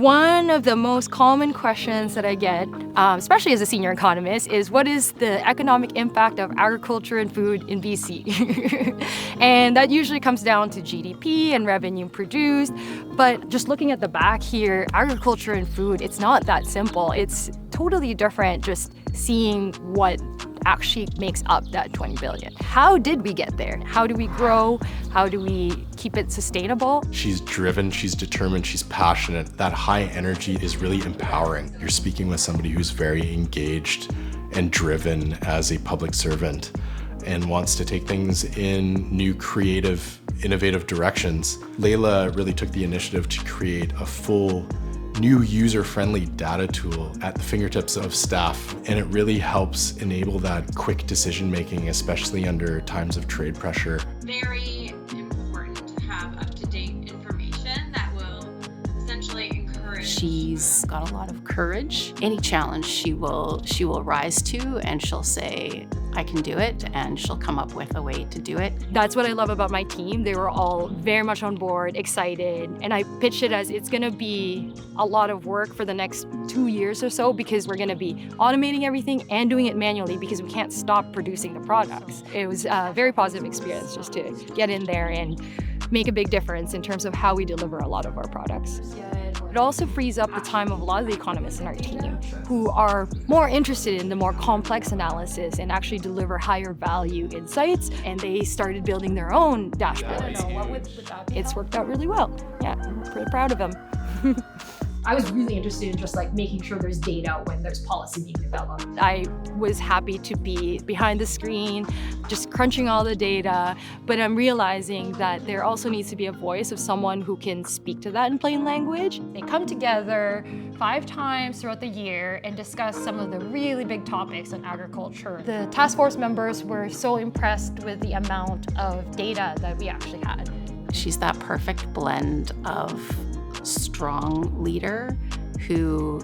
One of the most common questions that I get, especially as a senior economist, is what is the economic impact of agriculture and food in BC? And that usually comes down to GDP and revenue produced. But just looking at the back here, agriculture and food, it's not that simple. It's totally different just seeing what actually makes up that 20 billion. How did we get there? How do we grow? How do we keep it sustainable? She's driven, she's determined, she's passionate. That high energy is really empowering. You're speaking with somebody who's very engaged and driven as a public servant and wants to take things in new, creative, innovative directions. Leila really took the initiative to create a full new user-friendly data tool at the fingertips of staff, and it really helps enable that quick decision-making, especially under times of trade pressure. Very important to have up-to-date information that will essentially encourage. She's got a lot of courage. Any challenge she will rise to, and she'll say, I can do it, and she'll come up with a way to do it. That's what I love about my team. They were all very much on board, excited, and I pitched it as it's gonna be a lot of work for the next 2 years or so because we're gonna be automating everything and doing it manually because we can't stop producing the products. It was a very positive experience just to get in there and make a big difference in terms of how we deliver a lot of our products. It also frees up the time of a lot of the economists in our team who are more interested in the more complex analysis and actually deliver higher value insights, and they started building their own dashboards. It's worked out really well. Yeah, I'm pretty proud of them. I was really interested in just like making sure there's data when there's policy being developed. I was happy to be behind the screen, just crunching all the data, but I'm realizing that there also needs to be a voice of someone who can speak to that in plain language. They come together 5 times throughout the year and discuss some of the really big topics in agriculture. The task force members were so impressed with the amount of data that we actually had. She's that perfect blend of strong leader who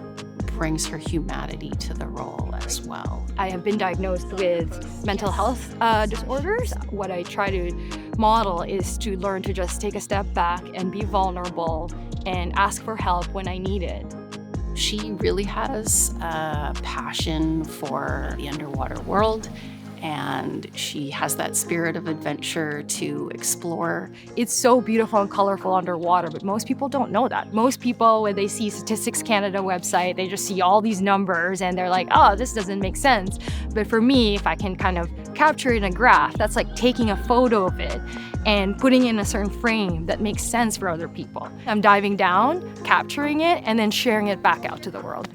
brings her humanity to the role as well. I have been diagnosed with mental health disorders. What I try to model is to learn to just take a step back and be vulnerable and ask for help when I need it. She really has a passion for the underwater world, and she has that spirit of adventure to explore. It's so beautiful and colorful underwater, but most people don't know that. Most people, when they see Statistics Canada website, they just see all these numbers and they're like, oh, this doesn't make sense. But for me, if I can kind of capture it in a graph, that's like taking a photo of it and putting it in a certain frame that makes sense for other people. I'm diving down, capturing it, and then sharing it back out to the world.